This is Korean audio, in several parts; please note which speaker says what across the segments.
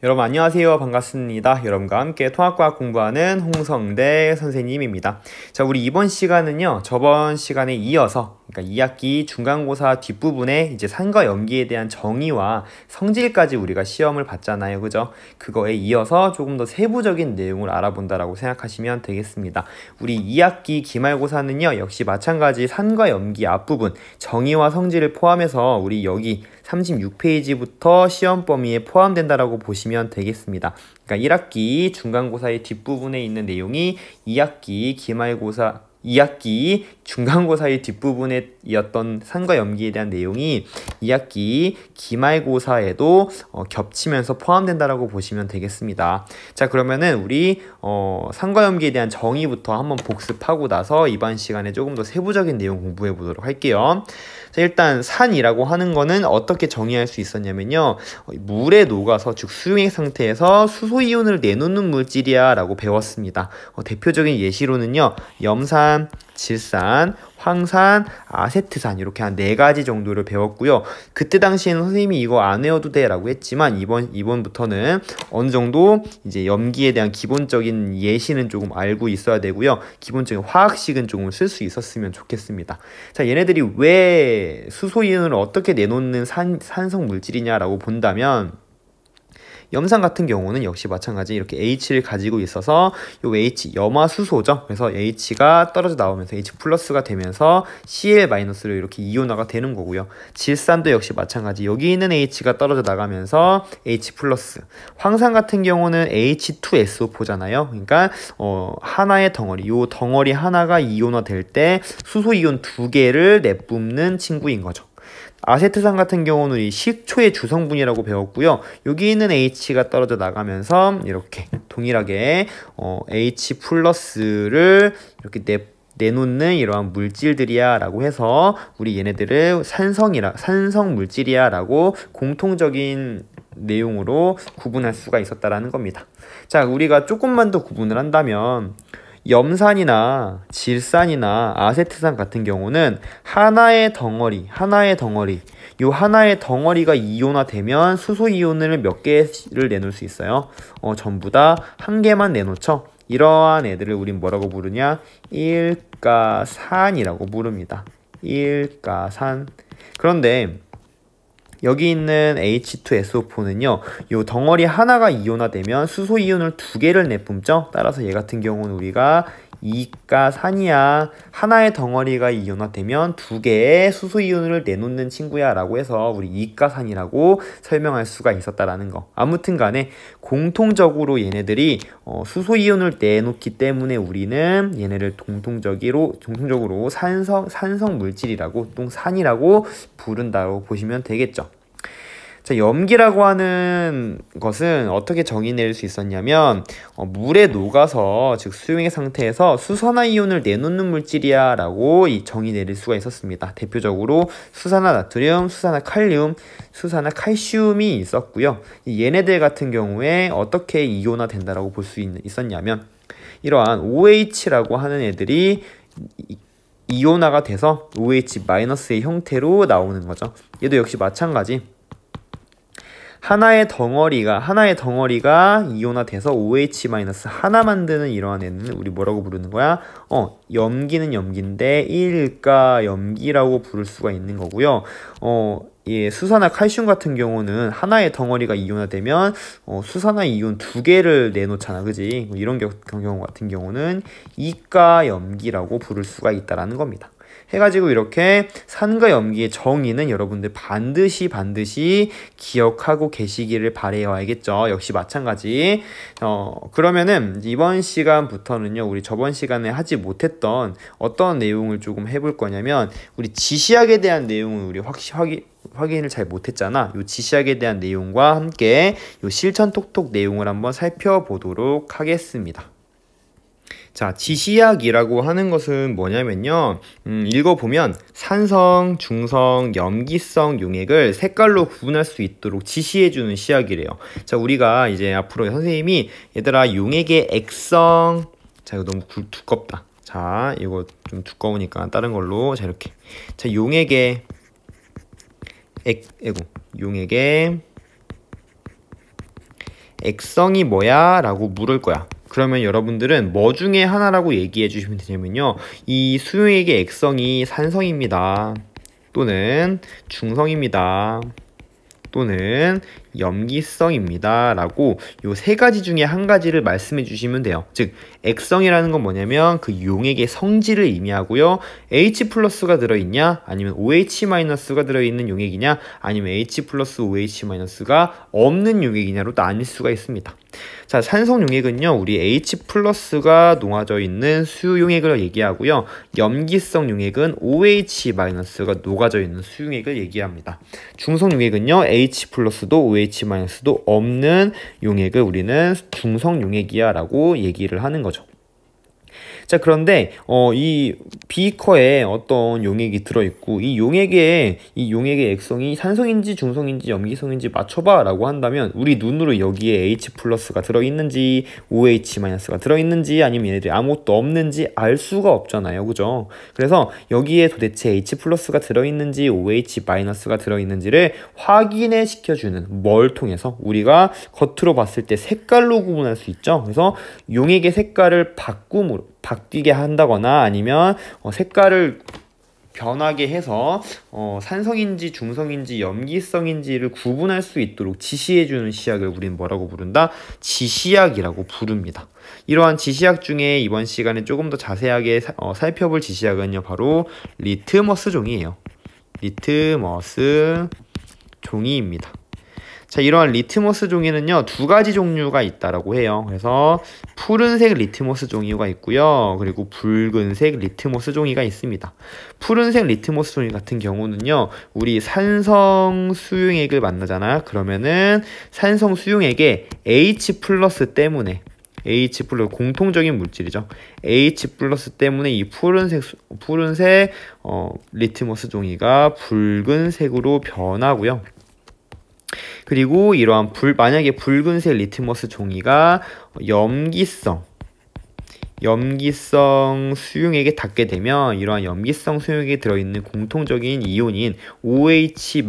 Speaker 1: 여러분 안녕하세요. 반갑습니다. 여러분과 함께 통합과학 공부하는 홍성대 선생님입니다. 자, 우리 이번 시간은요, 저번 시간에 이어서, 그러니까 2학기 중간고사 뒷부분에 이제 산과 염기에 대한 정의와 성질까지 우리가 시험을 봤잖아요. 그죠? 그거에 이어서 조금 더 세부적인 내용을 알아본다라고 생각하시면 되겠습니다. 우리 2학기 기말고사는요, 역시 마찬가지 산과 염기 앞부분, 정의와 성질을 포함해서 우리 여기 36페이지부터 시험 범위에 포함된다라고 보시면 되겠습니다. 그러니까 1학기 중간고사의 뒷부분에 있는 내용이 2학기 중간고사의 뒷부분에 이었던 산과 염기에 대한 내용이 2학기 기말고사에도 겹치면서 포함된다라고 보시면 되겠습니다. 자, 그러면은 우리 산과 염기에 대한 정의부터 한번 복습하고 나서 이번 시간에 조금 더 세부적인 내용 공부해 보도록 할게요. 자, 일단 산이라고 하는 거는 어떻게 정의할 수 있었냐면요, 물에 녹아서 즉 수용액 상태에서 수소이온을 내놓는 물질이야 라고 배웠습니다. 대표적인 예시로는요, 염산, 질산, 황산, 아세트산 이렇게 한 4가지 정도를 배웠고요. 그때 당시에는 선생님이 이거 안 외워도 돼 라고 했지만 이번부터는 어느 정도 이제 염기에 대한 기본적인 예시는 조금 알고 있어야 되고요. 기본적인 화학식은 조금 쓸 수 있었으면 좋겠습니다. 자, 얘네들이 왜 수소이온을 어떻게 내놓는 산성 물질이냐라고 본다면, 염산 같은 경우는 역시 마찬가지 이렇게 H를 가지고 있어서 요 H 염화수소죠. 그래서 H가 떨어져 나오면서 H 플러스가 되면서 Cl-로 이렇게 이온화가 되는 거고요. 질산도 역시 마찬가지 여기 있는 H가 떨어져 나가면서 H 플러스. 황산 같은 경우는 H2SO4잖아요. 그러니까 하나의 덩어리, 요 덩어리 하나가 이온화 될 때 수소이온 2개를 내뿜는 친구인 거죠. 아세트산 같은 경우는 이 식초의 주성분이라고 배웠고요. 여기 있는 H가 떨어져 나가면서 이렇게 동일하게 H 플러스를 이렇게 내놓는 이러한 물질들이야 라고 해서 우리 얘네들을 산성 물질이야 라고 공통적인 내용으로 구분할 수가 있었다라는 겁니다. 자, 우리가 조금만 더 구분을 한다면, 염산이나 질산이나 아세트산 같은 경우는 하나의 덩어리, 요 하나의 덩어리가 이온화되면 수소이온을 몇 개를 내놓을 수 있어요? 전부 다 한 개만 내놓죠. 이러한 애들을 우린 뭐라고 부르냐? 일가산이라고 부릅니다. 일가산. 그런데 여기 있는 H2SO4는요, 요 덩어리 하나가 이온화되면 수소이온을 2개를 내뿜죠. 따라서 얘 같은 경우는 우리가 이가산이야. 하나의 덩어리가 이온화되면 2개의 수소이온을 내놓는 친구야 라고 해서 우리 이가산이라고 설명할 수가 있었다라는 거. 아무튼 간에 공통적으로 얘네들이 수소이온을 내놓기 때문에 우리는 얘네를 공통적으로 산성 물질이라고, 또 산이라고 부른다고 보시면 되겠죠. 자, 염기라고 하는 것은 어떻게 정의 내릴 수 있었냐면, 물에 녹아서 즉 수용액 상태에서 수산화이온을 내놓는 물질이야 라고 정의 내릴 수가 있었습니다. 대표적으로 수산화나트륨, 수산화칼륨, 수산화칼슘이 있었고요. 얘네들 같은 경우에 어떻게 이온화 된다라고 볼 수 있었냐면, 이러한 OH라고 하는 애들이 이온화가 돼서 OH-의 형태로 나오는 거죠. 얘도 역시 마찬가지 하나의 덩어리가 이온화돼서 OH- 하나 만드는 이러한 애는 우리 뭐라고 부르는 거야? 염기는 염기인데 일가염기라고 부를 수가 있는 거고요. 수산화 칼슘 같은 경우는 하나의 덩어리가 이온화되면 수산화 이온 2개를 내놓잖아, 그지? 이런 경우 같은 경우는 이가염기라고 부를 수가 있다라는 겁니다. 해가지고 이렇게 산과 염기의 정의는 여러분들 반드시 기억하고 계시기를 바라요. 알겠죠? 역시 마찬가지. 그러면은 이번 시간부터는요, 우리 저번 시간에 하지 못했던 어떤 내용을 조금 해볼 거냐면, 우리 지시학에 대한 내용은 우리 확인을 잘 못했잖아. 요 지시학에 대한 내용과 함께 요 실천 톡톡 내용을 한번 살펴보도록 하겠습니다. 자, 지시학이라고 하는 것은 뭐냐면요, 읽어보면 산성, 중성, 염기성 용액을 색깔로 구분할 수 있도록 지시해주는 시학이래요. 자, 우리가 이제 앞으로 선생님이 얘들아 용액의 액성, 자, 이거 너무 두껍다. 자, 이거 좀 두꺼우니까 다른 걸로. 자, 이렇게. 자, 용액의 액성이 뭐야? 라고 물을 거야. 그러면 여러분들은 뭐 중에 하나라고 얘기해 주시면 되냐면요. 이 수용액의 액성이 산성입니다. 또는 중성입니다. 또는 염기성입니다. 라고 요 세 가지 중에 한 가지를 말씀해 주시면 돼요. 즉, 액성이라는 건 뭐냐면 그 용액의 성질을 의미하고요. H 플러스가 들어있냐? 아니면 OH 마이너스가 들어있는 용액이냐? 아니면 H 플러스 OH 마이너스가 없는 용액이냐로 나뉠 수가 있습니다. 자, 산성 용액은요, 우리 H 플러스가 녹아져 있는 수용액을 얘기하고요. 염기성 용액은 OH 마이너스가 녹아져 있는 수용액을 얘기합니다. 중성 용액은요, H 플러스도 OH 마이너스도 없는 용액을 우리는 중성 용액이야 라고 얘기를 하는 거죠. 자, 그런데 이 비커에 어떤 용액이 들어있고 이 용액의 액성이 산성인지 중성인지 염기성인지 맞춰봐 라고 한다면 우리 눈으로 여기에 H 플러스가 들어있는지 OH 마이너스가 들어있는지 아니면 얘네들이 아무것도 없는지 알 수가 없잖아요. 그죠? 그래서 여기에 도대체 H 플러스가 들어있는지 OH 마이너스가 들어있는지를 확인해 시켜주는 뭘 통해서 우리가 겉으로 봤을 때 색깔로 구분할 수 있죠. 그래서 용액의 색깔을 바뀌게 한다거나 아니면 색깔을 변하게 해서 산성인지 중성인지 염기성인지를 구분할 수 있도록 지시해주는 시약을 우리는 뭐라고 부른다? 지시약이라고 부릅니다. 이러한 지시약 중에 이번 시간에 조금 더 자세하게 살펴볼 지시약은요, 바로 리트머스 종이에요. 리트머스 종이입니다. 자, 이러한 리트머스 종이는요, 두 가지 종류가 있다라고 해요. 그래서 푸른색 리트머스 종이가 있고요. 그리고 붉은색 리트머스 종이가 있습니다. 푸른색 리트머스 종이 같은 경우는요, 우리 산성 수용액을 만나잖아. 그러면은 산성 수용액에 H 플러스 때문에 H 플러스 공통적인 물질이죠. H 플러스 때문에 이 푸른색 리트머스 종이가 붉은색으로 변하고요. 그리고 이러한 만약에 붉은색 리트머스 종이가 염기성 수용액에 닿게 되면 이러한 염기성 수용액에 들어있는 공통적인 이온인 OH-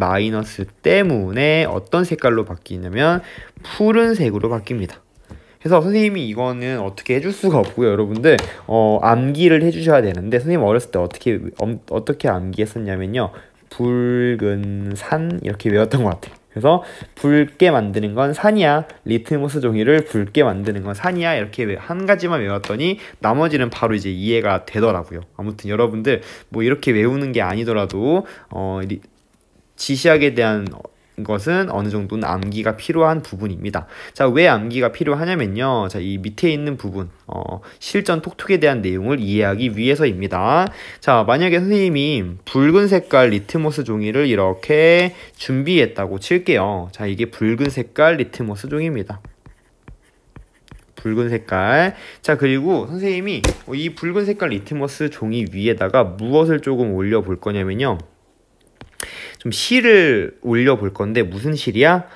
Speaker 1: 때문에 어떤 색깔로 바뀌냐면 푸른색으로 바뀝니다. 그래서 선생님이 이거는 어떻게 해줄 수가 없고요. 여러분들 암기를 해주셔야 되는데 선생님 어렸을 때 어떻게 암기했었냐면요. 붉은 산 이렇게 외웠던 것 같아요. 그래서 붉게 만드는 건 산이야. 리트머스 종이를 붉게 만드는 건 산이야. 이렇게 한 가지만 외웠더니 나머지는 바로 이제 이해가 되더라고요. 아무튼 여러분들 뭐 이렇게 외우는 게 아니더라도 지시약에 대한 것은 어느 정도는 암기가 필요한 부분입니다. 자, 왜 암기가 필요하냐면요. 자, 이 밑에 있는 부분, 실전 톡톡에 대한 내용을 이해하기 위해서입니다. 자, 만약에 선생님이 붉은 색깔 리트머스 종이를 이렇게 준비했다고 칠게요. 자, 이게 붉은 색깔 리트머스 종이입니다. 붉은 색깔. 자, 그리고 선생님이 이 붉은 색깔 리트머스 종이 위에다가 무엇을 조금 올려 볼 거냐면요. 좀 실을 올려볼 건데 무슨 실이야?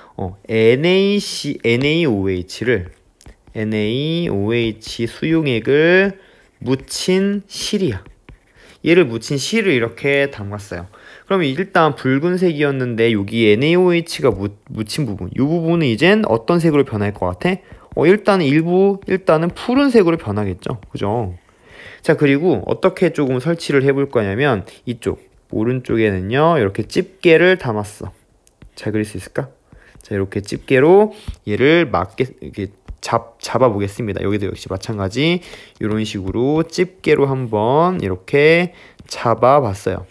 Speaker 1: NaOH 수용액을 묻힌 실이야. 얘를 묻힌 실을 이렇게 담갔어요. 그러면 일단 붉은색이었는데 여기 NaOH가 묻힌 부분, 이 부분은 이젠 어떤 색으로 변할 것 같아? 일단은 푸른색으로 변하겠죠. 그죠? 자, 그리고 어떻게 조금 설치를 해볼 거냐면 이쪽 오른쪽에는요, 이렇게 집게를 담았어. 잘 그릴 수 있을까? 자, 이렇게 집게로 얘를 이렇게 잡아 보겠습니다. 여기도 역시 마찬가지 이런 식으로 집게로 한번 이렇게 잡아 봤어요.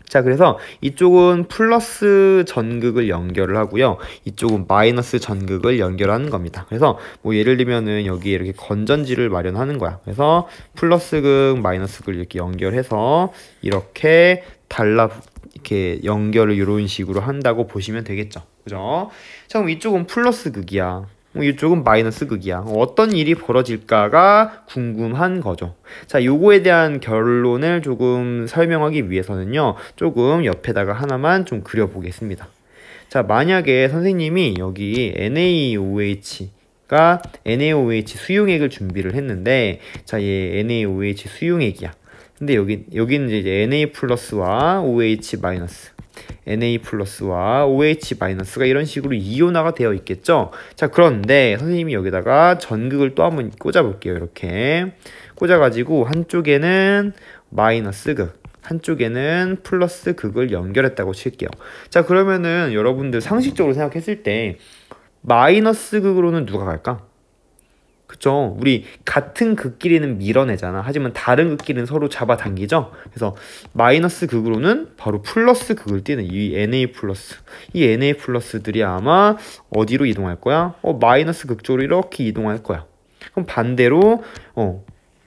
Speaker 1: 자, 그래서 이쪽은 플러스 전극을 연결을 하고요. 이쪽은 마이너스 전극을 연결하는 겁니다. 그래서 뭐 예를 들면은 여기에 이렇게 건전지를 마련하는 거야. 그래서 플러스극, 마이너스극을 이렇게 연결해서 이렇게 이렇게 연결을 이런 식으로 한다고 보시면 되겠죠. 그죠? 자, 그럼 이쪽은 플러스극이야. 이쪽은 마이너스 극이야. 어떤 일이 벌어질까가 궁금한 거죠. 자, 요거에 대한 결론을 조금 설명하기 위해서는요, 조금 옆에다가 하나만 좀 그려보겠습니다. 자, 만약에 선생님이 여기 NaOH 수용액을 준비를 했는데, 자, 얘 NaOH 수용액이야. 근데 여기는 이제 Na 플러스와 OH 마이너스. Na 플러스와 OH 마이너스가 이런 식으로 이온화가 되어 있겠죠. 자, 그런데 선생님이 여기다가 전극을 또 한번 꽂아 볼게요. 이렇게 꽂아가지고 한쪽에는 마이너스 극, 한쪽에는 플러스 극을 연결했다고 칠게요. 자, 그러면은 여러분들 상식적으로 생각했을 때 마이너스 극으로는 누가 갈까? 그쵸? 우리 같은 극끼리는 밀어내잖아. 하지만 다른 극끼리는 서로 잡아당기죠? 그래서 마이너스 극으로는 바로 플러스 극을 띄는 이 Na 플러스. 이 Na 플러스들이 아마 어디로 이동할 거야? 마이너스 극 쪽으로 이렇게 이동할 거야. 그럼 반대로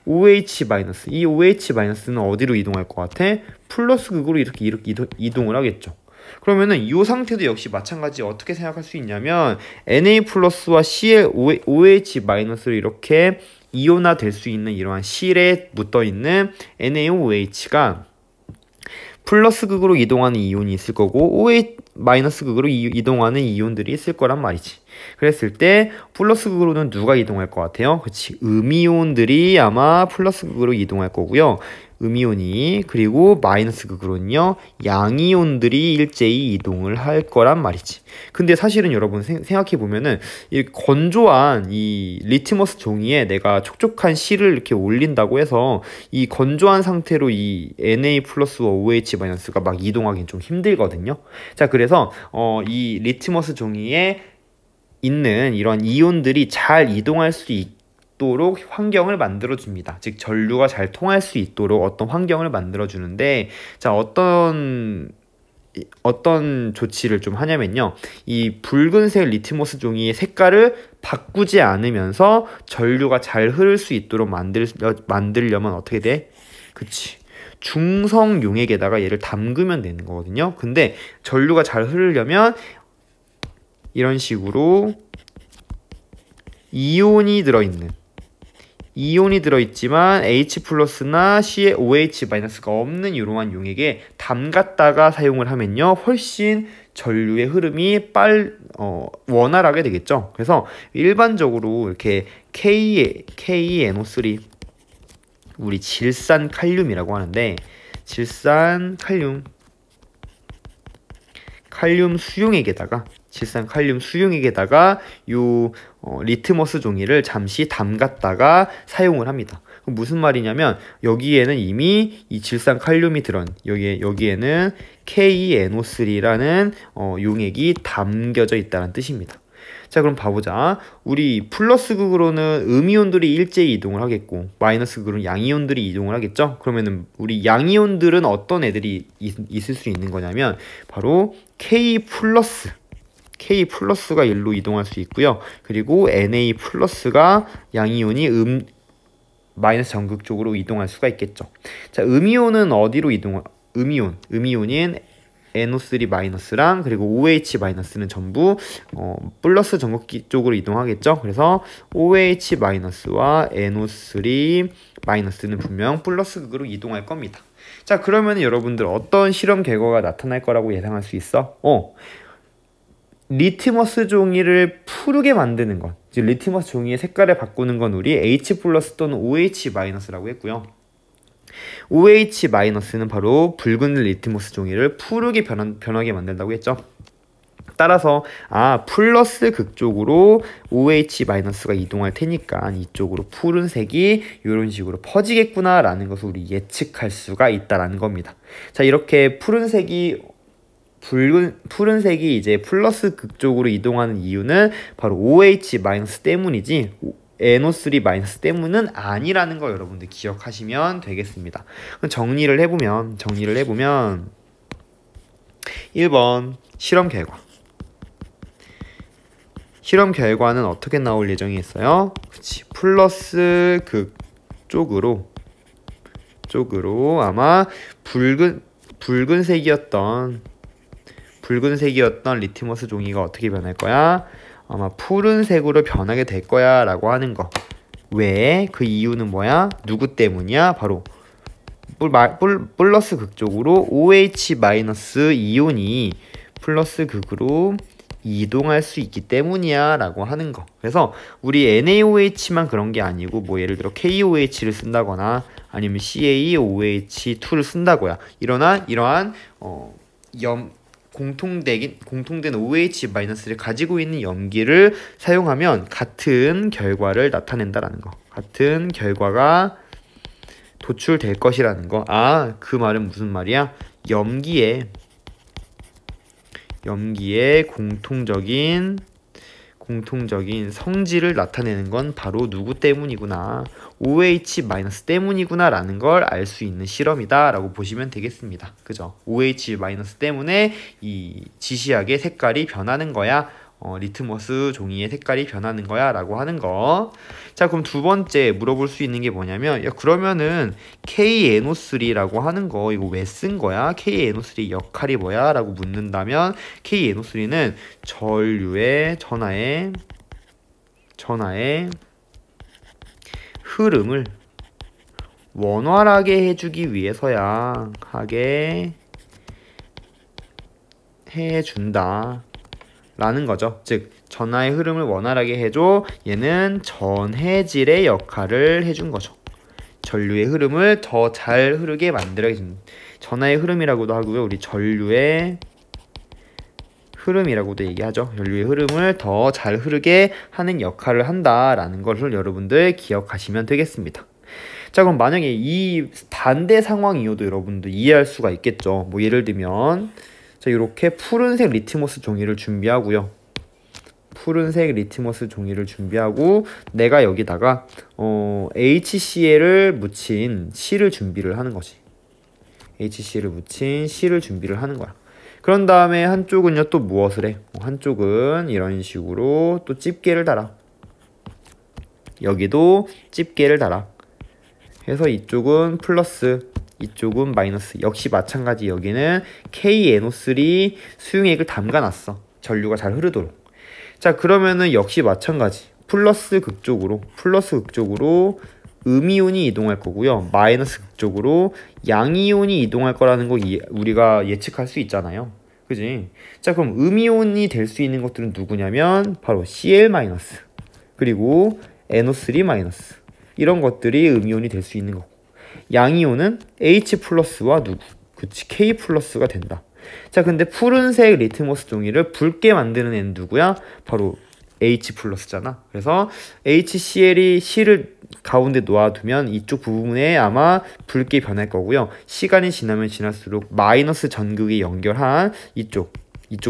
Speaker 1: OH 마이너스. 이 OH 마이너스는 어디로 이동할 것 같아? 플러스 극으로 이렇게 이동을 하겠죠. 그러면은 이 상태도 역시 마찬가지 어떻게 생각할 수 있냐면 Na 플러스와 C의 OH 마이너스로 이렇게 이온화 될 수 있는 이러한 실에 묻어 있는 NaOH가 플러스 극으로 이동하는 이온이 있을 거고 OH 마이너스 극으로 이동하는 이온들이 있을 거란 말이지. 그랬을 때 플러스 극으로는 누가 이동할 것 같아요? 그치, 음이온들이 아마 플러스 극으로 이동할 거고요. 음이온이, 그리고 마이너스 극으로는요 양이온들이 일제히 이동을 할 거란 말이지. 근데 사실은 여러분 생각해 보면은 이 건조한 이 리트머스 종이에 내가 촉촉한 실을 이렇게 올린다고 해서 이 건조한 상태로 이 Na 플러스와 OH 마이너스가 막 이동하기는 좀 힘들거든요. 자, 그래서 이 리트머스 종이에 있는 이런 이온들이 잘 이동할 수 있도록 환경을 만들어 줍니다. 즉 전류가 잘 통할 수 있도록 어떤 환경을 만들어 주는데, 자, 어떤 조치를 좀 하냐면요, 이 붉은색 리트머스 종이의 색깔을 바꾸지 않으면서 전류가 잘 흐를 수 있도록 만들려면 어떻게 돼? 그치, 중성 용액에다가 얘를 담그면 되는 거거든요. 근데 전류가 잘 흐르려면 이런 식으로 이온이 들어있지만 H 플러스나 C의 OH 마이너스가 없는 이러한 용액에 담갔다가 사용을 하면요 훨씬 전류의 흐름이 원활하게 되겠죠. 그래서 일반적으로 이렇게 KeNO3, 우리 질산 칼륨이라고 하는데, 질산 칼륨 수용액에다가 요 리트머스 종이를 잠시 담갔다가 사용을 합니다. 무슨 말이냐면 여기에는 이미 이 질산 칼륨이 여기에는 KeNO3라는 용액이 담겨져 있다는 뜻입니다. 자, 그럼 봐보자. 우리 플러스 극으로는 음이온들이 일제히 이동을 하겠고 마이너스 극으로는 양이온들이 이동을 하겠죠. 그러면은 우리 양이온들은 어떤 애들이 있을 수 있는 거냐면 바로 K 플러스가 일로 이동할 수 있고요. 그리고 Na 플러스가 양이온이 마이너스 전극 쪽으로 이동할 수가 있겠죠. 자, 음이온은 어디로 음이온인 NO3 마이너스랑 그리고 OH 마이너스는 전부 플러스 전극기 쪽으로 이동하겠죠. 그래서 OH 마이너스와 NO3 마이너스는 분명 플러스 극으로 이동할 겁니다. 자, 그러면 여러분들 어떤 실험 결과가 나타날 거라고 예상할 수 있어? 리트머스 종이를 푸르게 만드는 것, 즉 리트머스 종이의 색깔을 바꾸는 건 우리 H 플러스 또는 OH 마이너스라고 했고요. OH 마이너스는 바로 붉은 리트머스 종이를 푸르게 변하게 만든다고 했죠. 따라서 플러스 극 쪽으로 OH 마이너스가 이동할 테니까 이쪽으로 푸른색이 이런 식으로 퍼지겠구나 라는 것을 우리 예측할 수가 있다라는 겁니다. 자, 이렇게 푸른색이 이제 플러스 극 쪽으로 이동하는 이유는 바로 OH 마이너스 때문이지 NO3 마이너스 때문은 아니라는 거 여러분들 기억하시면 되겠습니다. 그럼 정리를 해보면 1번 실험 결과는 어떻게 나올 예정이 있어요? 그치, 플러스 극 쪽으로 아마 붉은색이었던 리트머스 종이가 어떻게 변할 거야? 아마 푸른색으로 변하게 될 거야 라고 하는 거. 왜? 그 이유는 뭐야? 누구 때문이야? 바로 플러스 극 쪽으로 OH 마이너스 이온이 플러스 극으로 이동할 수 있기 때문이야 라고 하는 거. 그래서 우리 NaOH만 그런 게 아니고 뭐 예를 들어 KOH를 쓴다거나 아니면 CaOH2를 쓴다거나 이러한 공통된 OH-를 가지고 있는 염기를 사용하면 같은 결과를 나타낸다라는 거. 같은 결과가 도출될 것이라는 거. 아, 그 말은 무슨 말이야? 염기의 공통적인 성질을 나타내는 건 바로 누구 때문이구나. OH- 때문이구나 라는 걸 알 수 있는 실험이다 라고 보시면 되겠습니다. 그죠? OH- 때문에 이 지시약의 색깔이 변하는 거야. 리트머스 종이의 색깔이 변하는 거야 라고 하는 거. 자, 그럼 두 번째 물어볼 수 있는 게 뭐냐면, 야, 그러면은 KNO3라고 하는 거 이거 왜 쓴 거야? KNO3 역할이 뭐야? 라고 묻는다면, KNO3는 전류의 전하의 흐름을 원활하게 해주기 위해서야. 하게 해준다 라는 거죠. 즉 전하의 흐름을 원활하게 해줘. 얘는 전해질의 역할을 해준 거죠. 전류의 흐름을 더 잘 흐르게 만들어줍니다. 전하의 흐름이라고도 하고요. 우리 전류의 흐름이라고도 얘기하죠. 전류의 흐름을 더 잘 흐르게 하는 역할을 한다라는 것을 여러분들 기억하시면 되겠습니다. 자, 그럼 만약에 이 반대 상황이어도 여러분들 이해할 수가 있겠죠. 뭐 예를 들면, 자, 이렇게 푸른색 리트머스 종이를 준비하고요. 푸른색 리트머스 종이를 준비하고 내가 여기다가 HCl을 묻힌 실을 준비를 하는 거지. HCl을 묻힌 실을 준비를 하는 거야. 그런 다음에 한쪽은요 또 무엇을 해? 한쪽은 이런 식으로 또 집게를 달아. 여기도 집게를 달아. 해서 이쪽은 플러스, 이쪽은 마이너스. 역시 마찬가지 여기는 KNO3 수용액을 담가놨어. 전류가 잘 흐르도록. 자, 그러면은 역시 마찬가지. 플러스 극쪽으로 음이온이 이동할 거고요. 마이너스 극쪽으로 양이온이 이동할 거라는 거 우리가 예측할 수 있잖아요. 그지? 자, 그럼 음이온이 될 수 있는 것들은 누구냐면 바로 Cl- 그리고 NO3- 이런 것들이 음이온이 될 수 있는 거고, 양이온은 H+와 누구? 그치, K+가 된다. 자, 근데 푸른색 리트머스 종이를 붉게 만드는 애는 누구야? 바로 H+잖아. 그래서 HCl이 C를 가운데 놓아두면 이쪽 부분에 아마 붉게 변할 거고요. 시간이 지나면 지날수록 마이너스 전극이 연결한 이쪽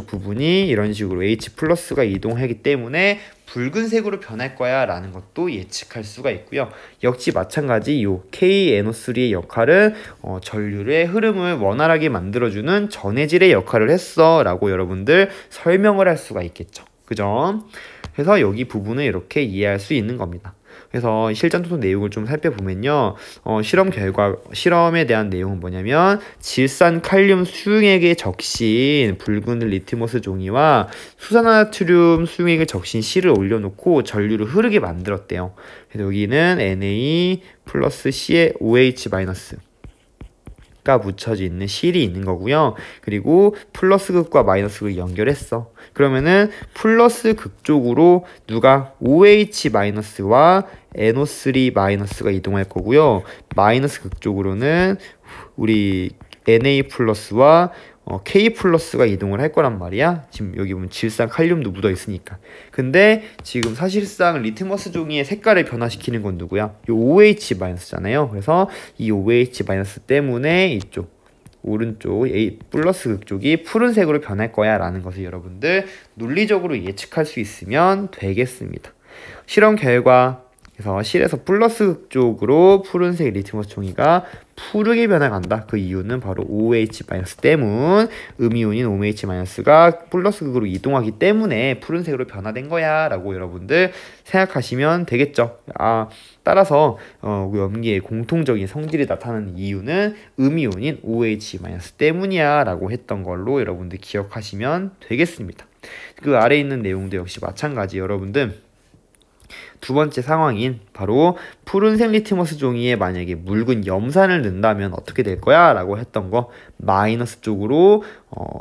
Speaker 1: 부분이 이런 식으로 H+가 이동하기 때문에 붉은색으로 변할 거야 라는 것도 예측할 수가 있고요. 역시 마찬가지 이 KNO3의 역할은 전류의 흐름을 원활하게 만들어주는 전해질의 역할을 했어 라고 여러분들 설명을 할 수가 있겠죠. 그죠? 그래서 여기 부분을 이렇게 이해할 수 있는 겁니다. 그래서 실전 토론 내용을 좀 살펴보면요. 실험에 대한 내용은 뭐냐면, 질산 칼륨 수용액에 적신 붉은 리트머스 종이와 수산화나트륨 수용액을 적신 실을 올려놓고 전류를 흐르게 만들었대요. 그래서 여기는 Na 플러스 C에 OH- 가 묻혀져 있는 실이 있는 거고요. 그리고 플러스 극과 마이너스 극을 연결했어. 그러면은 플러스 극 쪽으로 누가 OH-와 NO3-가 이동할 거고요. 마이너스 극 쪽으로는 우리 Na+와 K+가 이동을 할 거란 말이야. 지금 여기 보면 질산 칼륨도 묻어 있으니까. 근데 지금 사실상 리트머스 종이의 색깔을 변화시키는 건 누구야? 이 OH-잖아요. 그래서 이 OH- 때문에 이쪽 오른쪽 A 플러스 극 쪽이 푸른색으로 변할 거야 라는 것을 여러분들 논리적으로 예측할 수 있으면 되겠습니다. 실험 결과, 그래서 실에서 플러스 극 쪽으로 푸른색 리트머스 종이가 푸르게 변해간다. 그 이유는 바로 OH- 때문, 음이온인 OH-가 플러스 극으로 이동하기 때문에 푸른색으로 변화된 거야 라고 여러분들 생각하시면 되겠죠. 따라서 염기의 공통적인 성질이 나타나는 이유는 음이온인 OH- 때문이야 라고 했던 걸로 여러분들 기억하시면 되겠습니다. 그 아래에 있는 내용도 역시 마찬가지. 여러분들 두 번째 상황인 바로 푸른색 리트머스 종이에 만약에 묽은 염산을 넣는다면 어떻게 될 거야? 라고 했던 거, 마이너스 쪽으로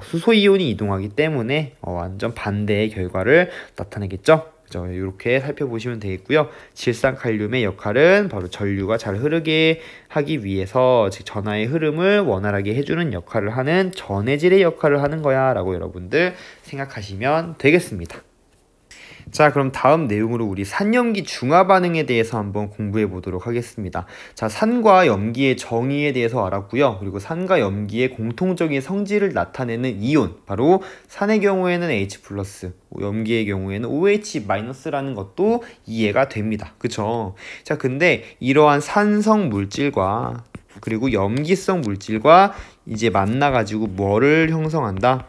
Speaker 1: 수소이온이 이동하기 때문에 완전 반대의 결과를 나타내겠죠. 이렇게 살펴보시면 되겠고요. 질산칼륨의 역할은 바로 전류가 잘 흐르게 하기 위해서 즉 전하의 흐름을 원활하게 해주는 역할을 하는 전해질의 역할을 하는 거야 라고 여러분들 생각하시면 되겠습니다. 자, 그럼 다음 내용으로 우리 산염기 중화 반응에 대해서 한번 공부해 보도록 하겠습니다. 자, 산과 염기의 정의에 대해서 알았고요. 그리고 산과 염기의 공통적인 성질을 나타내는 이온, 바로 산의 경우에는 H+, 염기의 경우에는 OH-라는 것도 이해가 됩니다. 그쵸? 자, 근데 이러한 산성 물질과 그리고 염기성 물질과 이제 만나가지고 뭐를 형성한다?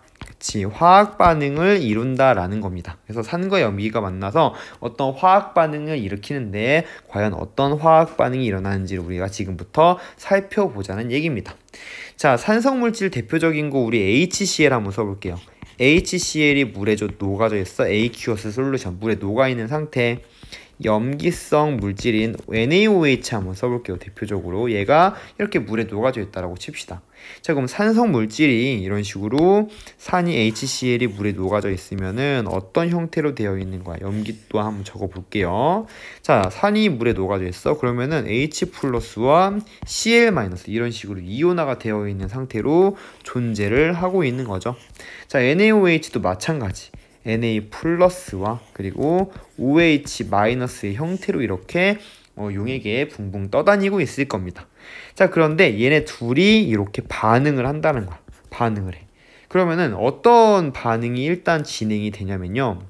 Speaker 1: 화학 반응을 이룬다라는 겁니다. 그래서 산과 염기가 만나서 어떤 화학 반응을 일으키는데 과연 어떤 화학 반응이 일어나는지를 우리가 지금부터 살펴보자는 얘기입니다. 자, 산성물질 대표적인 거 우리 HCl 한번 써볼게요. HCl이 물에 녹아져 있어. aqueous 솔루션, 물에 녹아있는 상태. 염기성 물질인 NaOH 한번 써볼게요. 대표적으로 얘가 이렇게 물에 녹아져 있다라고 칩시다. 자, 그럼 산성 물질이 이런 식으로 산이 HCl이 물에 녹아져 있으면은 어떤 형태로 되어 있는 거야? 염기도 한번 적어 볼게요. 자, 산이 물에 녹아져 있어. 그러면은 H+와 Cl- 이런 식으로 이온화가 되어 있는 상태로 존재를 하고 있는 거죠. 자, NaOH도 마찬가지. Na+와 그리고 OH- 형태로 이렇게 용액에 붕붕 떠다니고 있을 겁니다. 자, 그런데 얘네 둘이 이렇게 반응을 한다는 거야. 반응을 해. 그러면은 어떤 반응이 일단 진행이 되냐면요.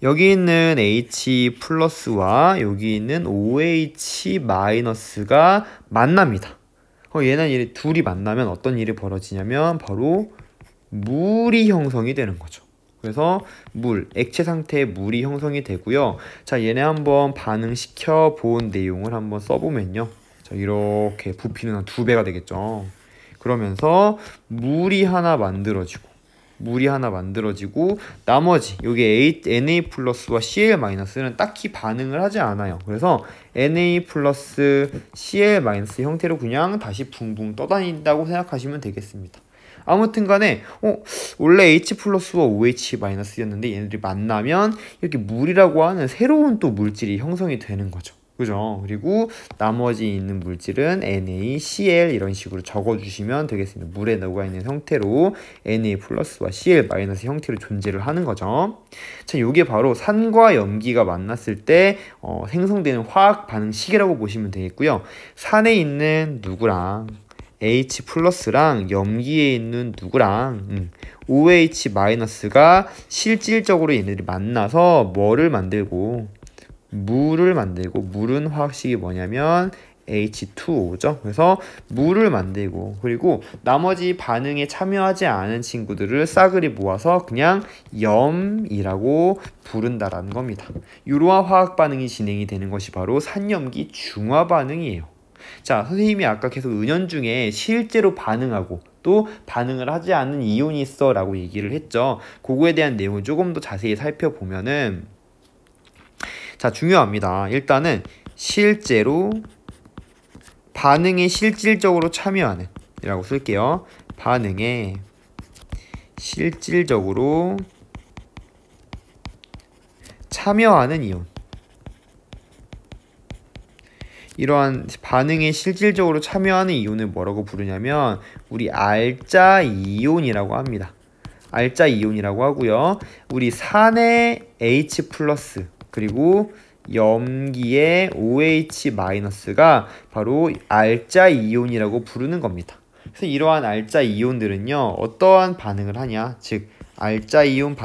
Speaker 1: 여기 있는 H+와 여기 있는 OH- 만납니다. 얘네 둘이 만나면 어떤 일이 벌어지냐면 바로 물이 형성이 되는 거죠. 그래서 액체 상태의 물이 형성이 되고요. 자, 얘네 한번 반응시켜 본 내용을 한번 써보면요. 자, 이렇게 부피는 한 2배가 되겠죠. 그러면서 물이 하나 만들어지고 나머지 여기 Na+와 Cl-는 딱히 반응을 하지 않아요. 그래서 Na+, Cl- 형태로 그냥 다시 붕붕 떠다닌다고 생각하시면 되겠습니다. 아무튼 간에 원래 H+와 OH- 얘네들이 만나면 이렇게 물이라고 하는 새로운 또 물질이 형성이 되는 거죠. 그죠? 그리고 나머지 있는 물질은 NaCl 이런 식으로 적어주시면 되겠습니다. 물에 녹아있는 형태로 Na+와 Cl- 형태로 존재를 하는 거죠. 자, 이게 바로 산과 염기가 만났을 때 생성되는 화학 반응식이라고 보시면 되겠고요. 산에 있는 누구랑 H+랑 염기에 있는 누구랑 OH-가 실질적으로 얘네들이 만나서 뭐를 만들고 물을 만들고, 물은 화학식이 뭐냐면 H2O죠. 그래서 물을 만들고, 그리고 나머지 반응에 참여하지 않은 친구들을 싸그리 모아서 그냥 염이라고 부른다라는 겁니다. 이러한 화학 반응이 진행이 되는 것이 바로 산염기 중화 반응이에요. 자, 선생님이 아까 계속 은연중에 실제로 반응하고 또 반응을 하지 않는 이온이 있어 라고 얘기를 했죠. 그거에 대한 내용을 조금 더 자세히 살펴보면은, 자, 중요합니다. 일단은 실제로 반응에 실질적으로 참여하는 이라고 쓸게요. 반응에 실질적으로 참여하는 이온, 이러한 반응에 실질적으로 참여하는 이온을 뭐라고 부르냐면 우리 알자 이온이라고 합니다. 알자 이온이라고 하고요. 우리 산의 H+ 그리고 염기의 OH-가 바로 알자 이온이라고 부르는 겁니다. 그래서 이러한 알자 이온들은요, 어떠한 반응을 하냐? 즉 알자 이온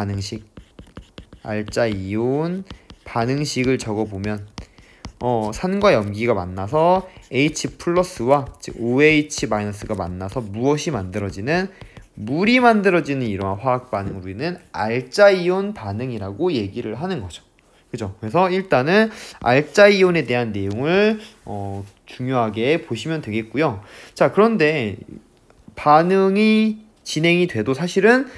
Speaker 1: 반응식을 적어보면 산과 염기가 만나서 H+와 즉 OH- 만나서 무엇이 만들어지는? 물이 만들어지는 이러한 화학 반응을 우리는 알자이온 반응이라고 얘기를 하는 거죠. 그죠? 그래서 일단은 알자이온에 대한 내용을 중요하게 보시면 되겠고요. 자, 그런데 반응이 진행이 돼도 사실은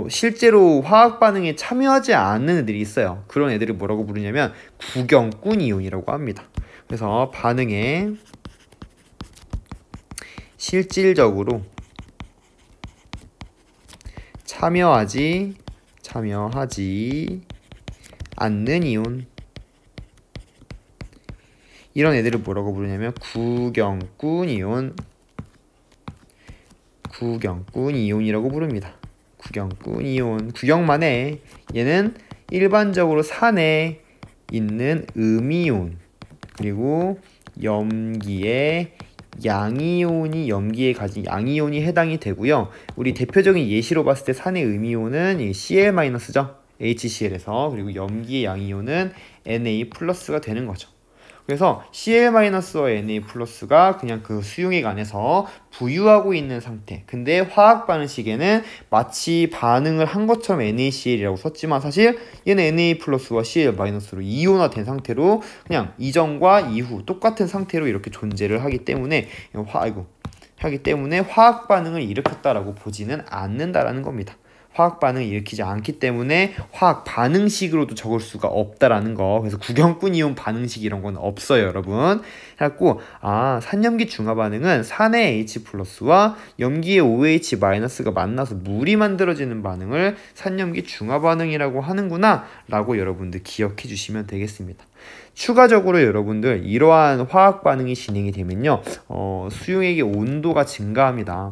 Speaker 1: 실제로 화학 반응에 참여하지 않는 애들이 있어요. 그런 애들을 뭐라고 부르냐면 구경꾼 이온이라고 합니다. 그래서 반응에 실질적으로 참여하지 않는 이온. 이런 애들을 뭐라고 부르냐면 구경꾼 이온. 구경꾼 이온이라고 부릅니다. 구경꾼 이온. 구경만 해. 얘는 일반적으로 산에 있는 음이온, 그리고 염기에 양이온이, 염기에 가진 양이온이 해당이 되고요. 우리 대표적인 예시로 봤을 때 산의 음이온은 Cl-죠. HCl에서. 그리고 염기의 양이온은 Na+가 되는 거죠. 그래서 Cl-와 Na+가 그냥 그 수용액 안에서 부유하고 있는 상태. 근데 화학 반응식에는 마치 반응을 한 것처럼 NaCl이라고 썼지만 사실 얘는 Na+와 Cl-로 이온화된 상태로 그냥 이전과 이후 똑같은 상태로 이렇게 존재를 하기 때문에 화학 반응을 일으켰다라고 보지는 않는다라는 겁니다. 화학 반응을 일으키지 않기 때문에 화학 반응식으로도 적을 수가 없다라는 거. 그래서 구경꾼 이온 반응식 이런 건 없어요, 여러분. 그래갖고 산염기 중화 반응은 산의 H+와 염기의 OH-가 만나서 물이 만들어지는 반응을 산염기 중화 반응이라고 하는구나 라고 여러분들 기억해 주시면 되겠습니다. 추가적으로 여러분들 이러한 화학 반응이 진행이 되면요, 수용액의 온도가 증가합니다.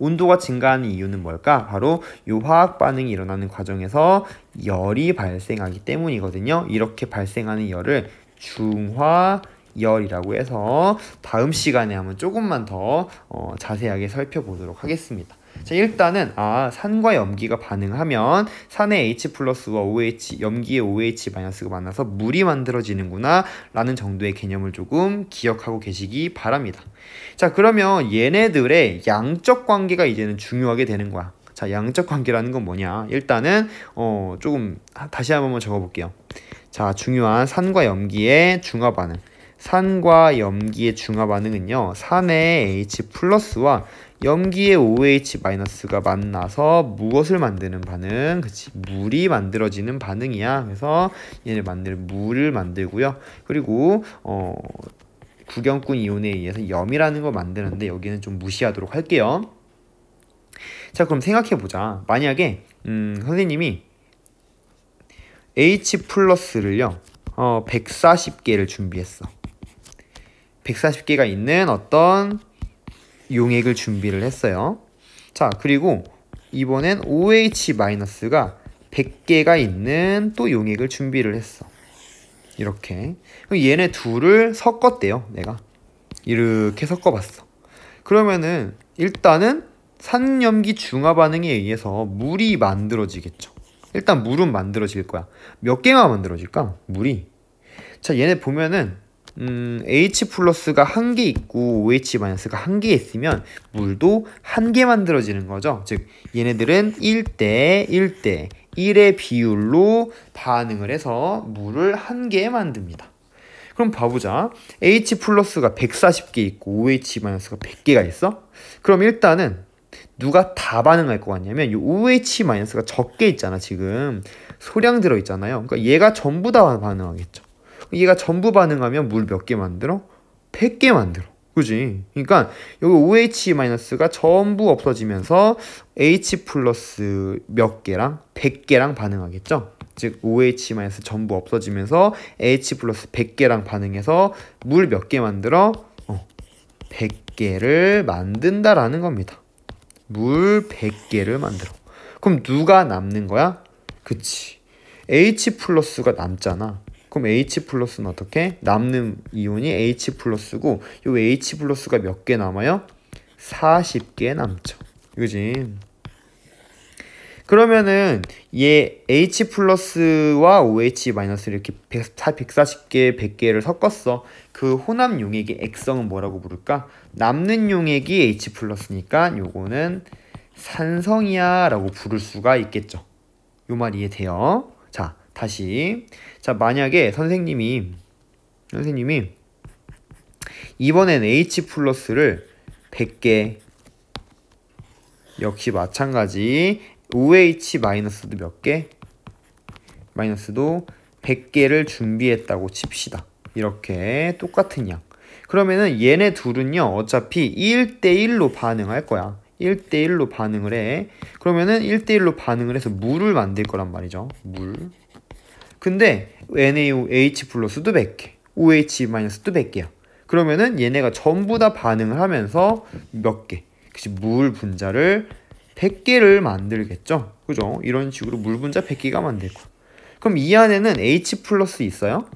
Speaker 1: 온도가 증가하는 이유는 뭘까? 바로 이 화학 반응이 일어나는 과정에서 열이 발생하기 때문이거든요. 이렇게 발생하는 열을 중화열이라고 해서 다음 시간에 한번 조금만 더 자세하게 살펴보도록 하겠습니다. 자, 일단은 산과 염기가 반응하면 산의 H+와 OH, 염기의 OH-가 만나서 물이 만들어지는구나 라는 정도의 개념을 조금 기억하고 계시기 바랍니다. 자, 그러면 얘네들의 양적 관계가 이제는 중요하게 되는 거야. 자, 양적 관계라는 건 뭐냐? 일단은 조금 다시 한번 적어볼게요. 자, 중요한 산과 염기의 중화 반응. 산과 염기의 중화 반응은요, 산의 H+와 염기의 OH-가 만나서 무엇을 만드는 반응? 그치, 물이 만들어지는 반응이야. 그래서 얘를 물을 만들고요. 그리고 구경꾼 이온에 의해서 염이라는 걸 만드는데 여기는 좀 무시하도록 할게요. 자, 그럼 생각해보자. 만약에 선생님이 H+를요 140개를 준비했어. 140개가 있는 어떤 용액을 준비를 했어요. 자, 그리고 이번엔 OH-가 100개가 있는 또 용액을 준비를 했어. 이렇게. 그럼 얘네 둘을 섞었대요. 내가 이렇게 섞어봤어. 그러면은 일단은 산염기 중화 반응에 의해서 물이 만들어지겠죠. 일단 물은 만들어질 거야. 몇 개가 만들어질까? 물이. 자, 얘네 보면은 H+가 1개 있고 OH-가 1개 있으면 물도 1개 만들어지는 거죠. 즉 얘네들은 1대 1대 1의 비율로 반응을 해서 물을 1개 만듭니다. 그럼 봐보자. H+가 140개 있고 OH-가 100개가 있어? 그럼 일단은 누가 다 반응할 것 같냐면 이 OH-가 적게 있잖아. 지금 소량 들어있잖아요. 그러니까 얘가 전부 다 반응하겠죠. 얘가 전부 반응하면 물 몇 개 만들어? 100개 만들어. 그지? 그러니까 여기 OH-가 전부 없어지면서 H+ 몇 개랑 100개랑 반응하겠죠? 즉 OH- 전부 없어지면서 H+ 100개랑 반응해서 물 몇 개 만들어? 100개를 만든다라는 겁니다. 물 100개를 만들어. 그럼 누가 남는 거야? 그치. H+가 남잖아. 그럼 H+는 어떻게? 남는 이온이 H+고 요 H+가 몇 개 남아요? 40개 남죠. 그지? 그러면은 얘 H+와 OH- 이렇게 140개, 100개를 섞었어. 그 혼합 용액의 액성은 뭐라고 부를까? 남는 용액이 H+니까 요거는 산성이야 라고 부를 수가 있겠죠. 요 말 이해돼요? 자, 다시. 자, 만약에 선생님이 이번엔 H+를 100개, 역시 마찬가지 OH-도 몇 개? 마이너스도 100개를 준비했다고 칩시다. 이렇게 똑같은 양. 그러면은 얘네 둘은요 어차피 1대1로 반응할 거야. 1대1로 반응을 해. 그러면은 1대1로 반응을 해서 물을 만들 거란 말이죠. 물. 근데 NaOH 플러스도 100개, OH 마이너스도 100개야. 그러면은 얘네가 전부 다 반응을 하면서 몇 개? 그치, 물 분자를 100개를 만들겠죠? 그죠? 이런 식으로 물 분자 100개가 만들 거야. 그럼 이 안에는 H 플러스 있어요?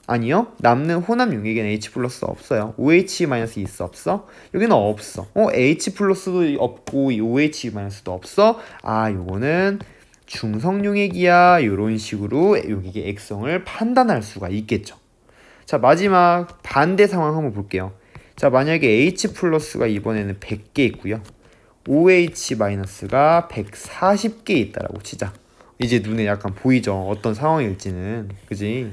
Speaker 1: 아니요. 남는 혼합 용액에는 H 플러스 없어요. OH 마이너스 있어? 없어? 여기는 없어. H 플러스도 없고 OH 마이너스도 없어? 아, 요거는 중성 용액이야. 요런 식으로 용액의 액성을 판단할 수가 있겠죠. 자, 마지막 반대 상황 한번 볼게요. 자, 만약에 H 플러스가 이번에는 100개 있고요. OH 마이너스가 140개 있다라고 치자. 이제 눈에 약간 보이죠? 어떤 상황일지는. 그지?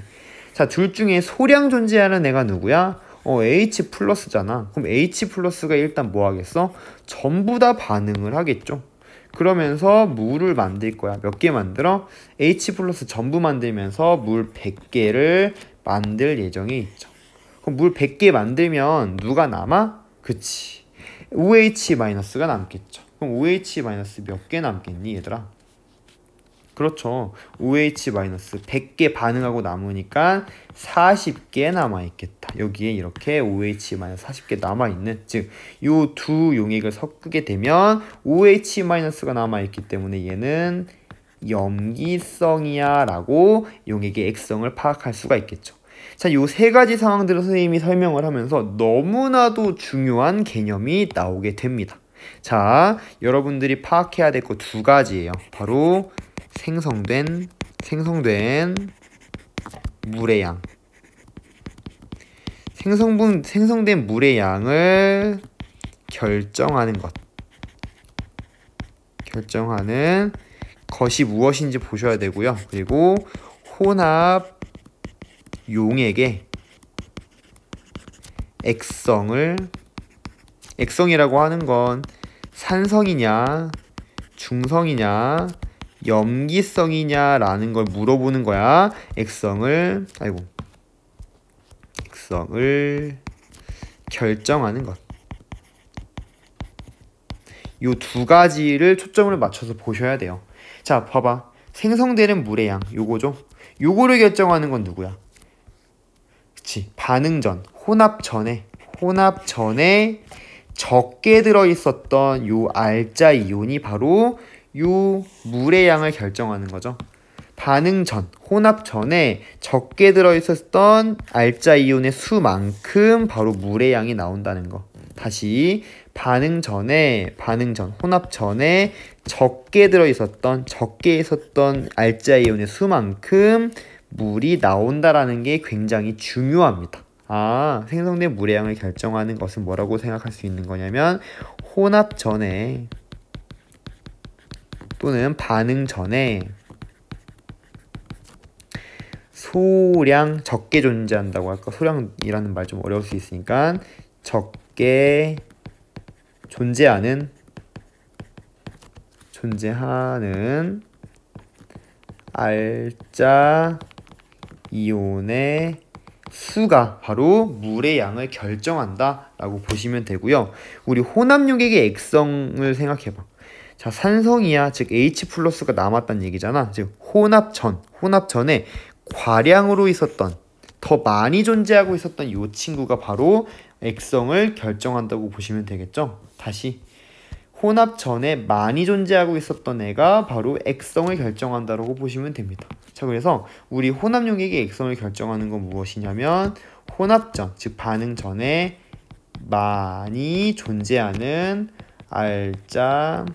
Speaker 1: 자, 둘 중에 소량 존재하는 애가 누구야? H 플러스잖아. 그럼 H 플러스가 일단 뭐 하겠어? 전부 다 반응을 하겠죠. 그러면서 물을 만들 거야. 몇 개 만들어? H 플러스 전부 만들면서 물 100개를 만들 예정이 있죠. 그럼 물 100개 만들면 누가 남아? 그치. OH 마이너스가 남겠죠. 그럼 OH 마이너스 몇 개 남겠니, 얘들아? 그렇죠. OH 마이너스 100개 반응하고 남으니까 40개 남아있겠다. 여기에 이렇게 OH 마이너스 40개 남아있는, 즉, 요 두 용액을 섞게 되면 OH 마이너스가 남아있기 때문에 얘는 염기성이야 라고 용액의 액성을 파악할 수가 있겠죠. 자, 요 세 가지 상황들을 선생님이 설명을 하면서 너무나도 중요한 개념이 나오게 됩니다. 자, 여러분들이 파악해야 될 거 두 가지예요. 바로 생성된 물의 양. 생성된 물의 양을 결정하는 것이 무엇인지 보셔야 되고요. 그리고 혼합 용액의 액성이라고 하는 건 산성이냐, 중성이냐, 염기성이냐라는 걸 물어보는 거야. 액성을 결정하는 것. 요 두 가지를 초점을 맞춰서 보셔야 돼요. 자, 봐봐. 생성되는 물의 양, 요거죠? 요거를 결정하는 건 누구야? 그치. 반응 전, 혼합 전에 적게 들어있었던 요 알자 이온이 바로 요 물의 양을 결정하는 거죠. 반응 전, 혼합 전에 적게 들어있었던 알자 이온의 수만큼 바로 물의 양이 나온다는 거. 다시 반응 전, 혼합 전에 적게 있었던 알자 이온의 수만큼 물이 나온다라는 게 굉장히 중요합니다. 아, 생성된 물의 양을 결정하는 것은 뭐라고 생각할 수 있는 거냐면 혼합 전에 또는 반응 전에 소량 적게 존재한다고 할까? 소량이라는 말 좀 어려울 수 있으니까 적게 존재하는 알자 이온의 수가 바로 물의 양을 결정한다 라고 보시면 되고요. 우리 혼합 용액의 액성을 생각해봐. 자, 산성이야. 즉 H 플러스가 남았다는 얘기잖아. 즉 혼합 전에 과량으로 있었던, 더 많이 존재하고 있었던 이 친구가 바로 액성을 결정한다고 보시면 되겠죠. 다시 혼합 전에 많이 존재하고 있었던 애가 바로 액성을 결정한다고 보시면 됩니다. 자, 그래서 우리 혼합 용액의 액성을 결정하는 건 무엇이냐면 혼합 전, 즉 반응 전에 많이 존재하는 알자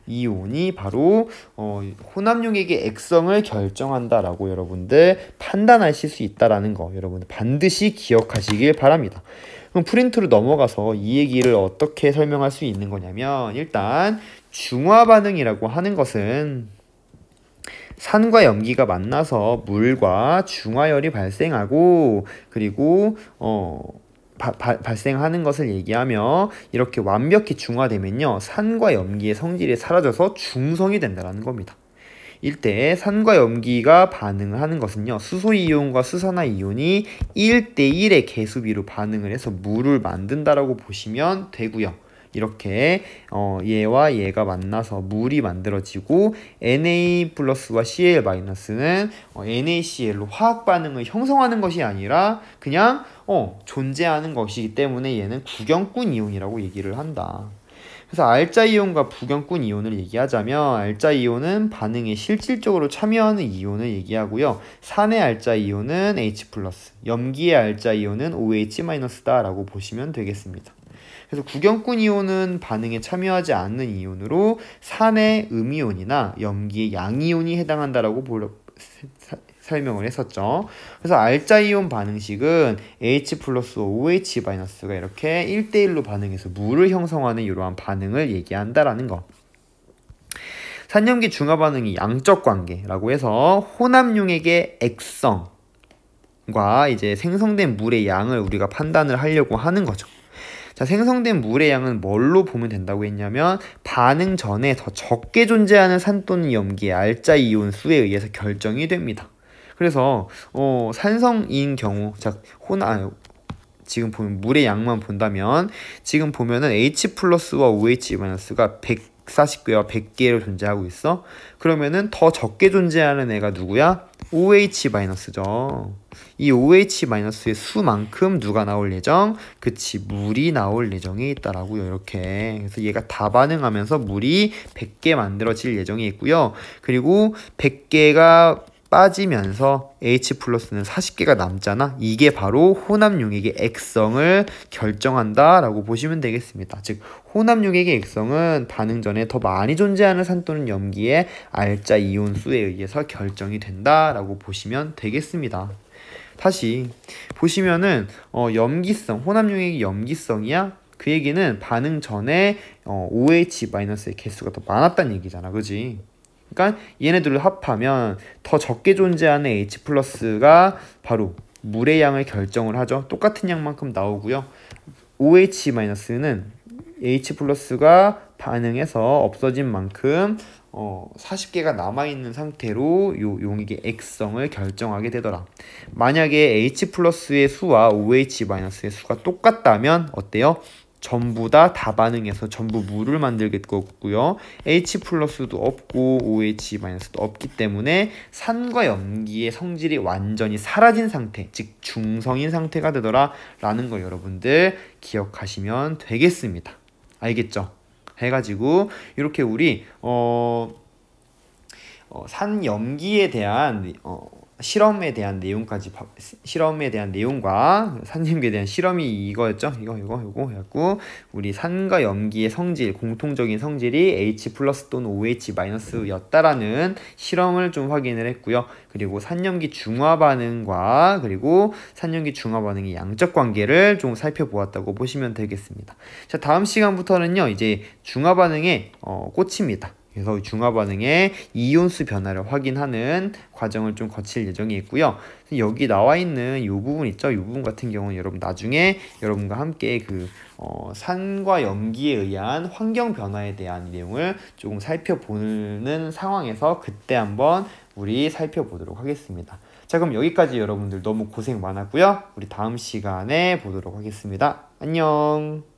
Speaker 1: 이온이 바로 혼합 용액의 액성을 결정한다라고 여러분들 판단하실 수 있다라는 거 여러분들 반드시 기억하시길 바랍니다. 그럼 프린트로 넘어가서 이 얘기를 어떻게 설명할 수 있는 거냐면 일단 중화 반응이라고 하는 것은 산과 염기가 만나서 물과 중화열이 발생하고 그리고 발생하는 것을 얘기하며 이렇게 완벽히 중화되면요 산과 염기의 성질이 사라져서 중성이 된다는 겁니다. 이때 산과 염기가 반응을 하는 것은요 수소이온과 수산화이온이 1대1의 개수비로 반응을 해서 물을 만든다라고 보시면 되고요. 이렇게 얘와 얘가 만나서 물이 만들어지고 Na 플러스와 Cl 마이너스는 NaCl로 화학 반응을 형성하는 것이 아니라 그냥 존재하는 것이기 때문에 얘는 구경꾼 이온이라고 얘기를 한다. 그래서 알자 이온과 부경꾼 이온을 얘기하자면 알자 이온은 반응에 실질적으로 참여하는 이온을 얘기하고요. 산의 알자 이온은 H+, 염기의 알자 이온은 OH- 다라고 보시면 되겠습니다. 그래서 구경꾼 이온은 반응에 참여하지 않는 이온으로 산의 음이온이나 염기의 양이온이 해당한다라고 설명을 했었죠. 그래서 알자 이온 반응식은 H 플러스 OH 마이너스가 이렇게 1대1로 반응해서 물을 형성하는 이러한 반응을 얘기한다라는 거. 산염기 중화 반응이 양적 관계라고 해서 혼합용액의 액성과 이제 생성된 물의 양을 우리가 판단을 하려고 하는 거죠. 자, 생성된 물의 양은 뭘로 보면 된다고 했냐면 반응 전에 더 적게 존재하는 산 또는 염기의 알자 이온 수에 의해서 결정이 됩니다. 그래서 산성인 경우, 지금 보면 물의 양만 본다면 지금 보면은 H 플러스와 OH 마이너스가 140개와 100개로 존재하고 있어. 그러면은 더 적게 존재하는 애가 누구야? OH 마이너스죠. 이 OH 마이너스의 수만큼 누가 나올 예정? 그치, 물이 나올 예정에 있다라고요. 이렇게. 그래서 얘가 다 반응하면서 물이 100개 만들어질 예정에 있고요. 그리고 100개가 빠지면서 H 플러스는 40개가 남잖아. 이게 바로 혼합용액의 액성을 결정한다라고 보시면 되겠습니다. 즉 혼합용액의 액성은 반응 전에 더 많이 존재하는 산 또는 염기의 알자 이온 수에 의해서 결정이 된다라고 보시면 되겠습니다. 다시 보시면은 염기성, 혼합용액이 염기성이야? 그 얘기는 반응 전에 OH-의 개수가 더 많았다는 얘기잖아. 그지? 그러니까 얘네들을 합하면 더 적게 존재하는 H 플러스가 바로 물의 양을 결정을 하죠. 똑같은 양만큼 나오고요. OH 마이너스는 H 플러스가 반응해서 없어진 만큼 40개가 남아있는 상태로 요 용액의 액성을 결정하게 되더라. 만약에 H 플러스의 수와 OH 마이너스의 수가 똑같다면 어때요? 전부 다 반응해서 전부 물을 만들겠고요. H 플러스도 없고 OH 마이너스도 없기 때문에 산과 염기의 성질이 완전히 사라진 상태, 즉 중성인 상태가 되더라 라는 거 여러분들 기억하시면 되겠습니다. 알겠죠? 해가지고 이렇게 우리 산염기에 대한 실험에 대한 내용과 산염기에 대한 실험이 이거였죠. 이거 해갖고 우리 산과 염기의 성질, 공통적인 성질이 H 플러스 또는 OH 마이너스였다라는 실험을 좀 확인을 했고요. 그리고 산염기 중화 반응과 그리고 산염기 중화 반응의 양적 관계를 좀 살펴보았다고 보시면 되겠습니다. 자, 다음 시간부터는요, 이제 중화 반응의 꽃입니다. 그래서 중화 반응의 이온수 변화를 확인하는 과정을 좀 거칠 예정이 있고요. 여기 나와 있는 이 부분 있죠? 이 부분 같은 경우는 여러분 나중에 여러분과 함께 산과 염기에 의한 환경 변화에 대한 내용을 조금 살펴보는 상황에서 그때 한번 우리 살펴보도록 하겠습니다. 자, 그럼 여기까지 여러분들 너무 고생 많았고요. 우리 다음 시간에 보도록 하겠습니다. 안녕.